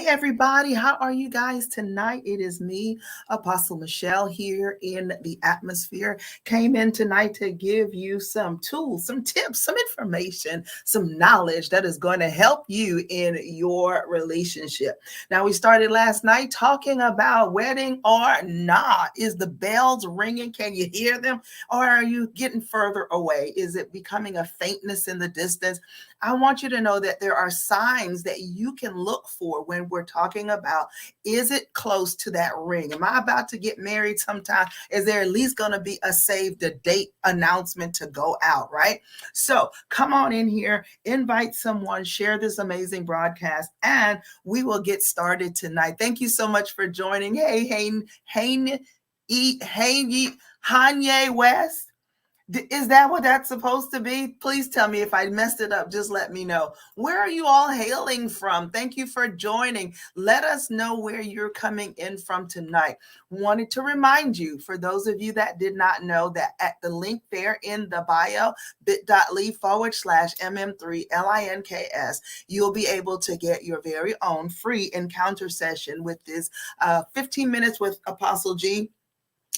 everybody. How are you guys tonight? It is me, Apostle Michelle, here in the atmosphere. Came in tonight to give you some tools, some tips, some information, some knowledge that is going to help you in your relationship. Now, we started last night talking about wedding or not. Is the bells ringing? Can you hear them? Or are you getting further away? Is it becoming a faintness in the distance? I want you to know that there are signs that you can look for when we're talking about, is it close to that ring? Am I about to get married sometime? Is there at least going to be a save the date announcement to go out, right? So come on in here, invite someone, share this amazing broadcast, and we will get started tonight. Thank you so much for joining. Hey, Hanye West. Is that what that's supposed to be? Please tell me if I messed it up. Just let me know. Where are you all hailing from? Thank you for joining. Let us know where you're coming in from tonight. Wanted to remind you, for those of you that did not know, that at the link there in the bio, bit.ly/mm3links, you'll be able to get your very own free encounter session with this 15 minutes with Apostle G.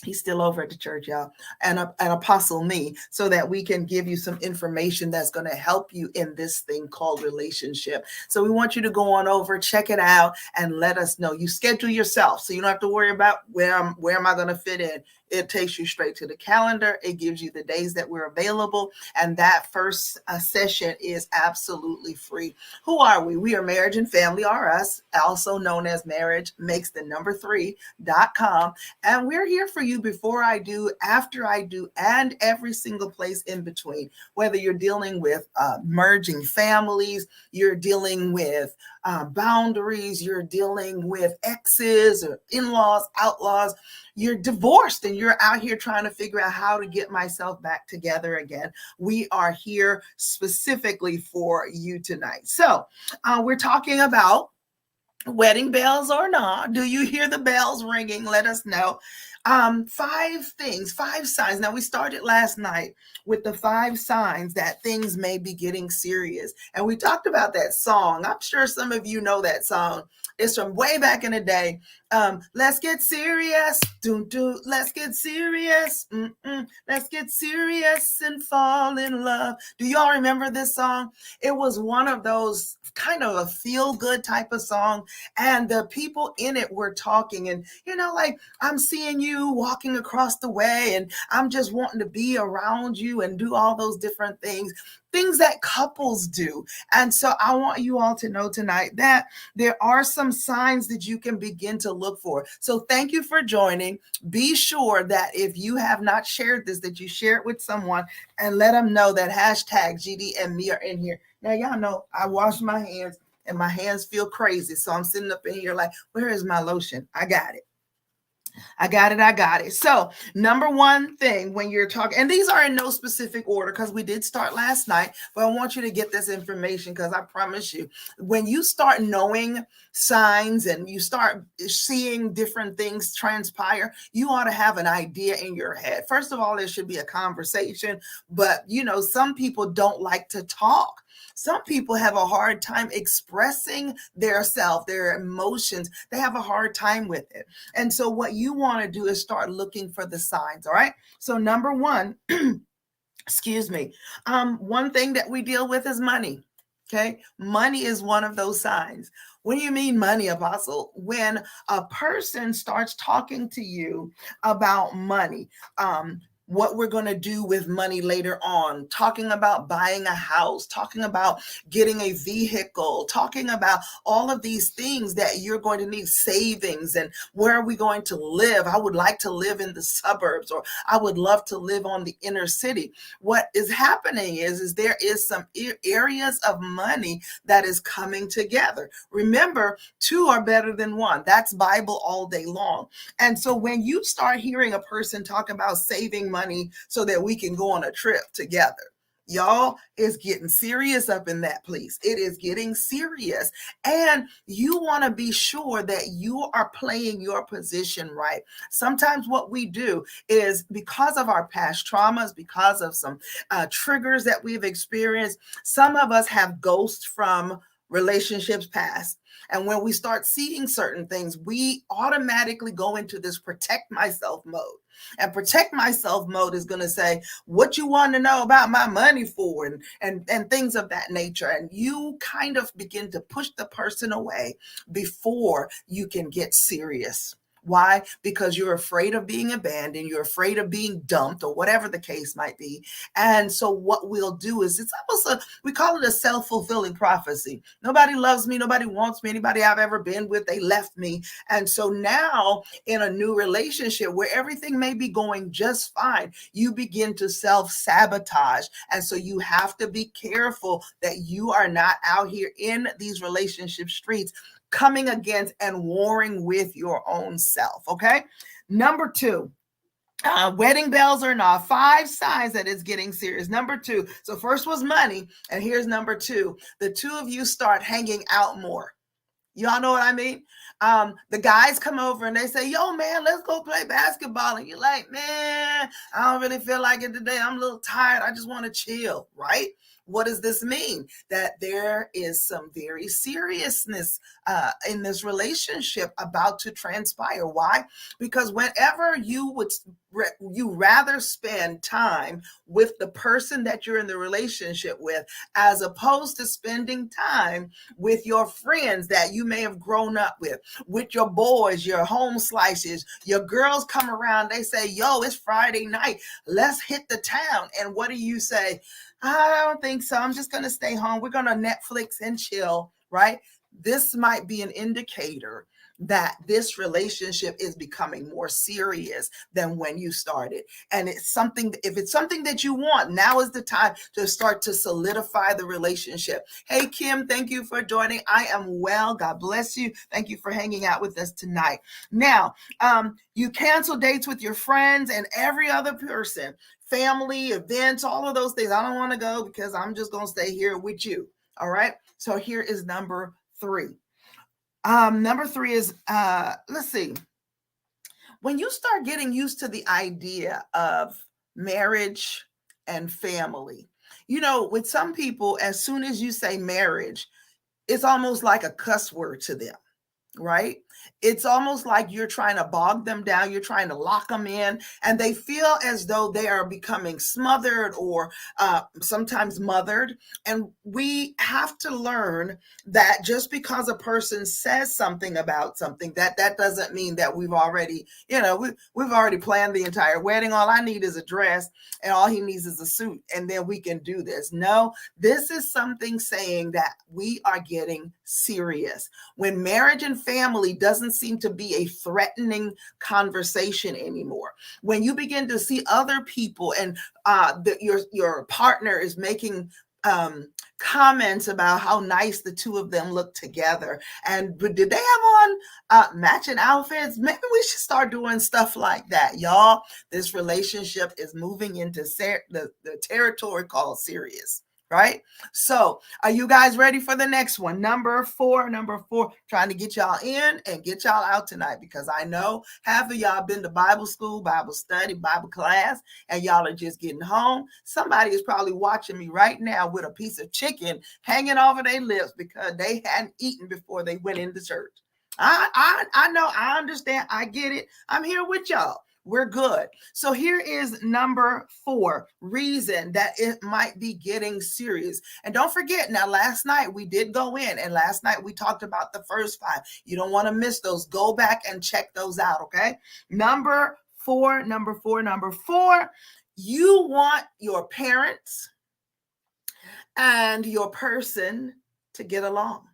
He's still over at the church, y'all, and Apostle Me, so that we can give you some information that's going to help you in this thing called relationship. So we want you to go on over, check it out, and let us know. You schedule yourself, so you don't have to worry about where am I going to fit in. It takes you straight to the calendar. It gives you the days that we're available. And that first session is absolutely free. Who are we? We are Marriage and Family R Us, also known as marriagemakesthenumber3.com. And we're here for you before I do, after I do, and every single place in between. Whether you're dealing with merging families, you're dealing with boundaries, you're dealing with exes or in-laws, outlaws, you're divorced and you're out here trying to figure out how to get myself back together again. We are here specifically for you tonight. So we're talking about wedding bells or not. Do you hear the bells ringing? Let us know. 5 things, 5 signs. Now, we started last night with the 5 signs that things may be getting serious. And we talked about that song. I'm sure some of you know that song. It's from way back in the day. Let's get serious. Let's get serious. Let's get serious and fall in love. Do y'all remember this song? It was one of those kind of a feel-good type of song. And the people in it were talking. And, like, I'm seeing you walking across the way and I'm just wanting to be around you and do all those different things that couples do. And so I want you all to know tonight that there are some signs that you can begin to look for. So thank you for joining. Be sure that if you have not shared this, that you share it with someone and let them know that hashtag GD and me are in here. Now, y'all know I wash my hands and my hands feel crazy. So I'm sitting up in here like, where is my lotion? I got it. I got it. So number one thing when you're talking, and these are in no specific order because we did start last night, but I want you to get this information because I promise you, when you start knowing signs and you start seeing different things transpire, you ought to have an idea in your head. First of all, there should be a conversation, but some people don't like to talk. Some people have a hard time expressing their self, their emotions. They have a hard time with it. And so what you want to do is start looking for the signs. All right. So number one, excuse me. One thing that we deal with is money. Okay. Money is one of those signs. What do you mean money, Apostle? When a person starts talking to you about money, what we're going to do with money later on, talking about buying a house, talking about getting a vehicle, talking about all of these things that you're going to need, savings, and where are we going to live? I would like to live in the suburbs, or I would love to live on the inner city. What is happening is there is some areas of money that is coming together. Remember, 2 are better than 1. That's Bible all day long. And so when you start hearing a person talk about saving money so that we can go on a trip together, y'all, it's getting serious up in that place. It is getting serious. And you want to be sure that you are playing your position right. Sometimes what we do is, because of our past traumas, because of some triggers that we've experienced, some of us have ghosts from relationships pass. And when we start seeing certain things, we automatically go into this protect myself mode. And protect myself mode is going to say, what you want to know about my money for, and things of that nature. And you kind of begin to push the person away before you can get serious. Why? Because you're afraid of being abandoned, you're afraid of being dumped, or whatever the case might be. And so what we'll do is, it's almost we call it a self-fulfilling prophecy. Nobody loves me, nobody wants me, anybody I've ever been with, they left me. And so now in a new relationship where everything may be going just fine, you begin to self-sabotage. And so you have to be careful that you are not out here in these relationship streets coming against and warring with your own self. Okay. Number 2, wedding bells or not, 5 signs that it's getting serious. Number 2. So first was money. And here's number 2. The two of you start hanging out more. Y'all know what I mean? The guys come over and they say, yo, man, let's go play basketball. And you're like, man, I don't really feel like it today. I'm a little tired. I just want to chill, right? What does this mean? That there is some very seriousness in this relationship about to transpire. Why? Because whenever you rather spend time with the person that you're in the relationship with, as opposed to spending time with your friends that you may have grown up with your boys, your home slices, your girls come around, they say, yo, it's Friday night, let's hit the town. And what do you say? I don't think so. I'm just going to stay home. We're going to Netflix and chill, right? This might be an indicator that this relationship is becoming more serious than when you started. And it's something, if it's something that you want, now is the time to start to solidify the relationship. Hey, Kim, thank you for joining. I am well. God bless you. Thank you for hanging out with us tonight. Now, you cancel dates with your friends and every other person, family, events, all of those things. I don't want to go because I'm just going to stay here with you. All right. So here is number 3. Number 3 is, let's see. When you start getting used to the idea of marriage and family, you know, with some people, as soon as you say marriage, it's almost like a cuss word to them. Right? It's almost like you're trying to bog them down. You're trying to lock them in, and they feel as though they are becoming smothered or sometimes mothered. And we have to learn that just because a person says something about something, that doesn't mean that we've already, we've already planned the entire wedding. All I need is a dress and all he needs is a suit, and then we can do this. No, this is something saying that we are getting serious. When marriage and family doesn't seem to be a threatening conversation anymore. When you begin to see other people and your partner is making comments about how nice the two of them look together, and did they have on matching outfits? Maybe we should start doing stuff like that, y'all. This relationship is moving into the territory called serious. Right? So are you guys ready for the next one? Number 4, trying to get y'all in and get y'all out tonight, because I know half of y'all been to Bible school, Bible study, Bible class, and y'all are just getting home. Somebody is probably watching me right now with a piece of chicken hanging over their lips because they hadn't eaten before they went into church. I know, I understand, I get it. I'm here with y'all. We're good. So here is number 4, reason that it might be getting serious. And don't forget, now last night we did go in, and last night we talked about the first 5. You don't want to miss those. Go back and check those out, okay? Number 4, you want your parents and your person to get along.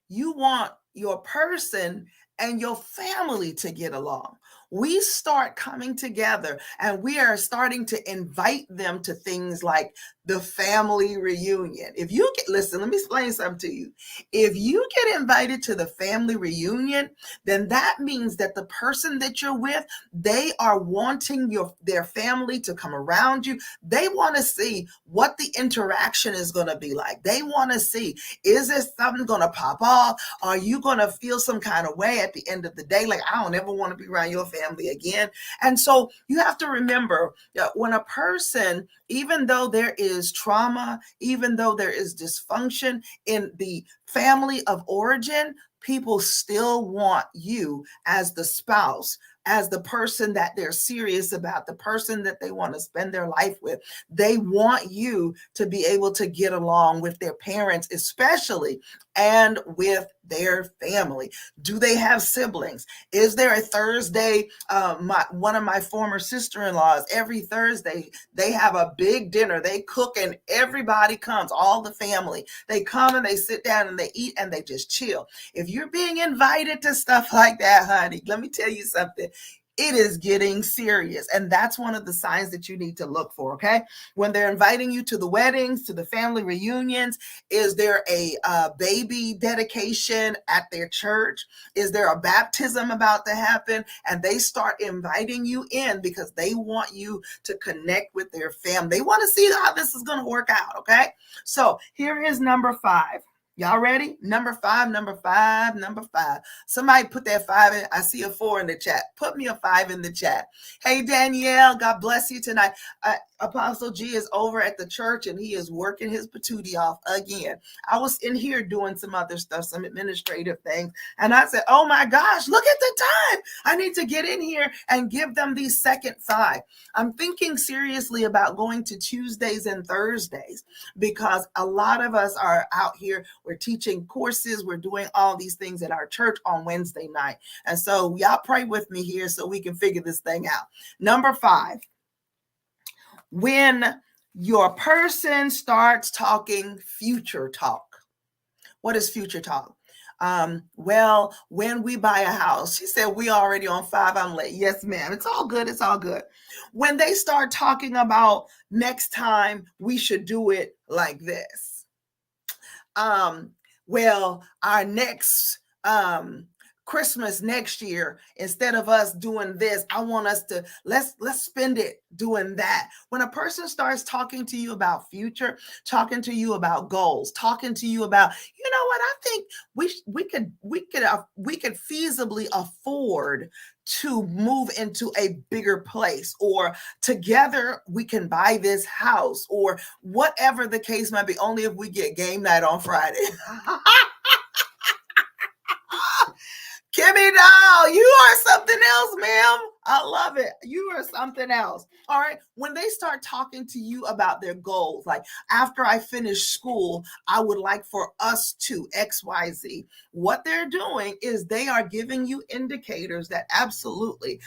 You want your person and your family to get along. We start coming together and we are starting to invite them to things like the family reunion. If you listen, let me explain something to you. If you get invited to the family reunion, then that means that the person that you're with, they are wanting their family to come around you. They want to see what the interaction is going to be like. They want to see, is there something going to pop off? Are you going to feel some kind of way? at the end of the day. Like, I don't ever want to be around your family again. And so you have to remember that when a person, even though there is trauma, even though there is dysfunction in the family of origin, people still want you as the spouse, as the person that they're serious about, the person that they want to spend their life with. They want you to be able to get along with their parents, especially, and with their family. Do they have siblings? Is there a Thursday? One of my former sister-in-laws, every Thursday, they have a big dinner. They cook and everybody comes, all the family. They come and they sit down and they eat and they just chill. If you're being invited to stuff like that, honey, let me tell you something. It is getting serious. And that's one of the signs that you need to look for, okay? When they're inviting you to the weddings, to the family reunions, is there a baby dedication at their church? Is there a baptism about to happen? And they start inviting you in because they want you to connect with their family. They want to see how this is going to work out, okay? So here is number 5. Y'all ready? Number 5. Somebody put that 5 in. I see a 4 in the chat. Put me a 5 in the chat. Hey, Danielle, God bless you tonight. Apostle G is over at the church and he is working his patootie off again. I was in here doing some other stuff, some administrative things. And I said, oh my gosh, look at the time. I need to get in here and give them these second 5. I'm thinking seriously about going to Tuesdays and Thursdays because a lot of us are out here. We're teaching courses. We're doing all these things at our church on Wednesday night. And so y'all pray with me here so we can figure this thing out. Number 5, when your person starts talking future talk. What is future talk? Well, when we buy a house, she said, we already on 5. I'm like, yes, ma'am. It's all good. It's all good. When they start talking about next time we should do it like this. Well, our next Christmas next year, instead of us doing this, I want us to let's spend it doing that. When a person starts talking to you about future, talking to you about goals, talking to you about, you know what, I think we could feasibly afford to move into a bigger place, or together we can buy this house, or whatever the case might be, only if we get game night on Friday. Kimmy doll, you are something else, ma'am. I love it. You are something else. All right. When they start talking to you about their goals, like after I finish school, I would like for us to XYZ. What they're doing is they are giving you indicators that absolutely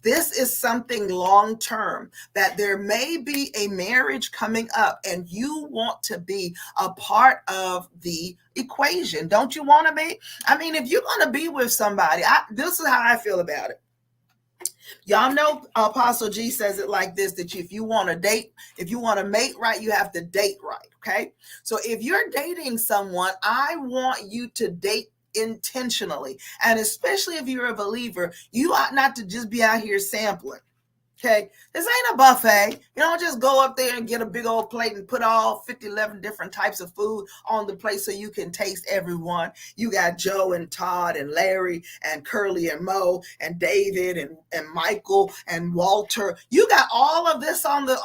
this is something long-term, that there may be a marriage coming up and you want to be a part of the equation. Don't you want to be? I mean, if you're going to be with somebody, this is how I feel about it. Y'all know Apostle G says it like this, that if you want to date, if you want to mate right, you have to date right, okay? So if you're dating someone, I want you to date intentionally. And especially if you're a believer, you ought not to just be out here sampling. Okay, this ain't a buffet. You don't just go up there and get a big old plate and put all 11 different types of food on the plate so you can taste everyone. You got Joe and Todd and Larry and Curly and Mo and David and Michael and Walter. You got all of this on the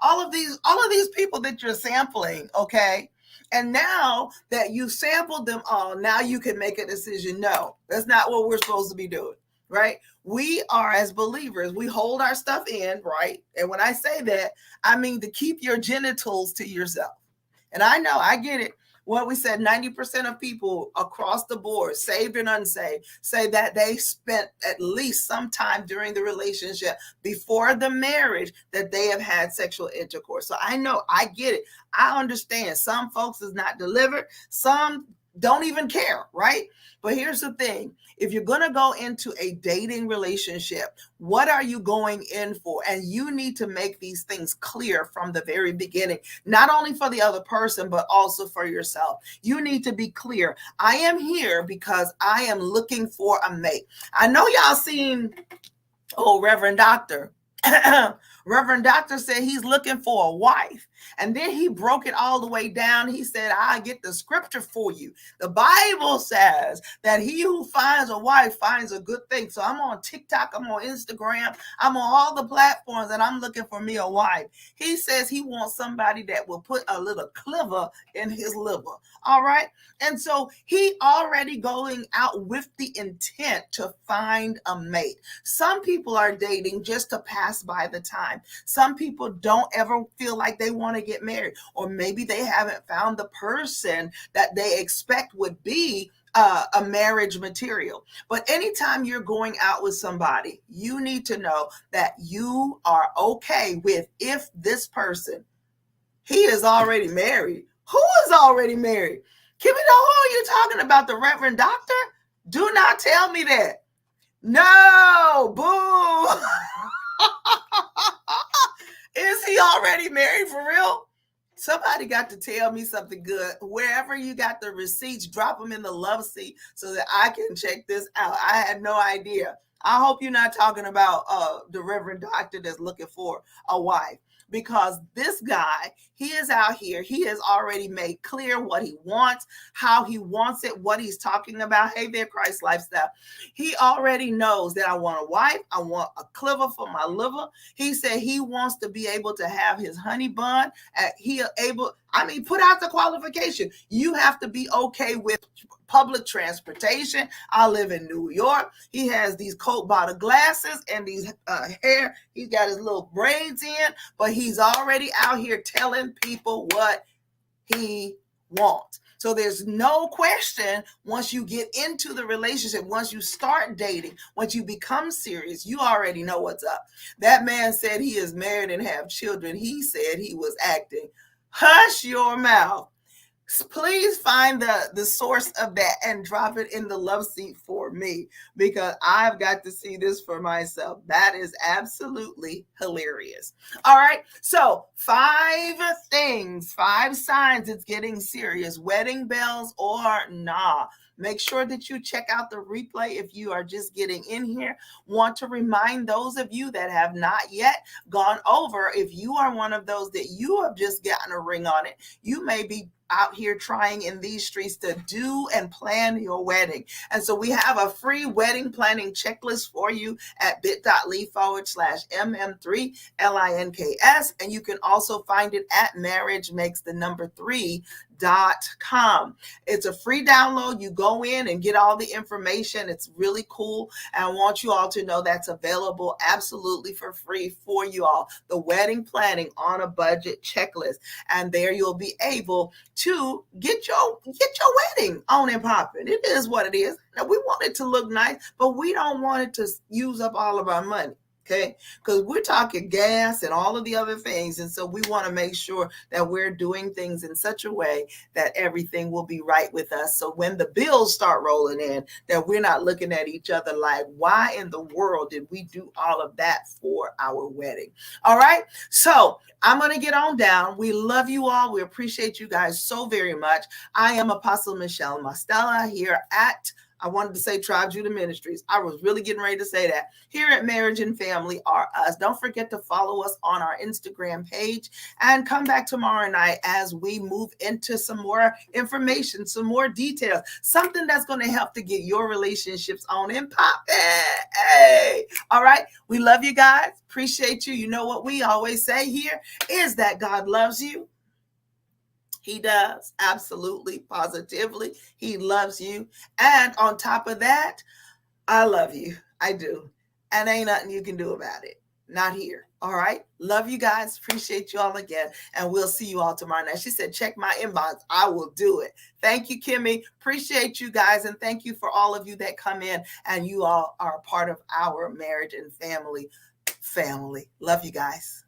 all of these people that you're sampling. Okay. And now that you sampled them all, now you can make a decision. No, that's not what we're supposed to be doing, right? We are, as believers, we hold our stuff in, right? And when I say that, I mean to keep your genitals to yourself. And I know, I get it. What we said, 90% of people across the board, saved and unsaved, say that they spent at least some time during the relationship before the marriage that they have had sexual intercourse. So I know, I get it. I understand. Some folks is not delivered. Some don't even care, right? But here's the thing. If you're going to go into a dating relationship, what are you going in for? And you need to make these things clear from the very beginning, not only for the other person, but also for yourself. You need to be clear. I am here because I am looking for a mate. I know y'all seen, Reverend Doctor. Reverend Doctor said he's looking for a wife. And then he broke it all the way down. He said, I get the scripture for you. The Bible says that he who finds a wife finds a good thing. So I'm on TikTok, I'm on Instagram, I'm on all the platforms, and I'm looking for me a wife. He says he wants somebody that will put a little clever in his liver. All right. And so he already going out with the intent to find a mate. Some people are dating just to pass by the time. Some people don't ever feel like they want to get married, or maybe they haven't found the person that they expect would be a marriage material. But anytime you're going out with somebody, you need to know that you are okay with, if this person, he is already married. Who is already married? Kimmy, who are you talking about? The Reverend Doctor? Do not tell me that. No, boo. Is he already married for real? Somebody got to tell me something good. Wherever you got the receipts, drop them in the love seat so that I can check this out. I had no idea. I hope you're not talking about the Reverend Doctor that's looking for a wife, because this guy, he is out here. He has already made clear what he wants, how he wants it, what he's talking about. Hey there, Christ Lifestyle. He already knows that I want a wife. I want a clever for my liver. He said he wants to be able to have his honey bun. Put out the qualification. You have to be okay with public transportation. I live in New York. He has these coat bottle glasses and these hair. He's got his little braids in, but he's already out here telling people what he wants. So there's no question, once you get into the relationship, once you start dating, once you become serious, you already know what's up. That man said he is married and have children. He said he was acting. Hush your mouth. Please find the source of that and drop it in the love seat for me, because I've got to see this for myself. That is absolutely hilarious. All right. So 5 things, 5 signs it's getting serious. Wedding bells or nah. Make sure that you check out the replay if you are just getting in here. Want to remind those of you that have not yet gone over, if you are one of those that you have just gotten a ring on it, you may be out here trying in these streets to do and plan your wedding. And so we have a free wedding planning checklist for you at bit.ly/mm3links. And you can also find it at marriagemakes3.com. It's a free download. You go in and get all the information. It's really cool. And I want you all to know that's available absolutely for free for you all. The wedding planning on a budget checklist. And there you'll be able to get your wedding on and popping. It is what it is. Now, we want it to look nice, but we don't want it to use up all of our money. Okay, because we're talking gas and all of the other things. And so we want to make sure that we're doing things in such a way that everything will be right with us. So when the bills start rolling in, that we're not looking at each other like, why in the world did we do all of that for our wedding? All right. So I'm going to get on down. We love you all. We appreciate you guys so very much. I am Apostle Michelle Mastella here at, I wanted to say Tribe Judah Ministries. I was really getting ready to say that. Here at Marriage and Family Are Us. Don't forget to follow us on our Instagram page and come back tomorrow night as we move into some more information, some more details, something that's going to help to get your relationships on and pop. Hey. All right. We love you guys. Appreciate you. You know what we always say here is that God loves you. He does. Absolutely, positively. He loves you. And on top of that, I love you. I do. And ain't nothing you can do about it. Not here. All right. Love you guys. Appreciate you all again. And we'll see you all tomorrow night. She said, check my inbox. I will do it. Thank you, Kimmy. Appreciate you guys. And thank you for all of you that come in. And you all are a part of our marriage and family. Love you guys.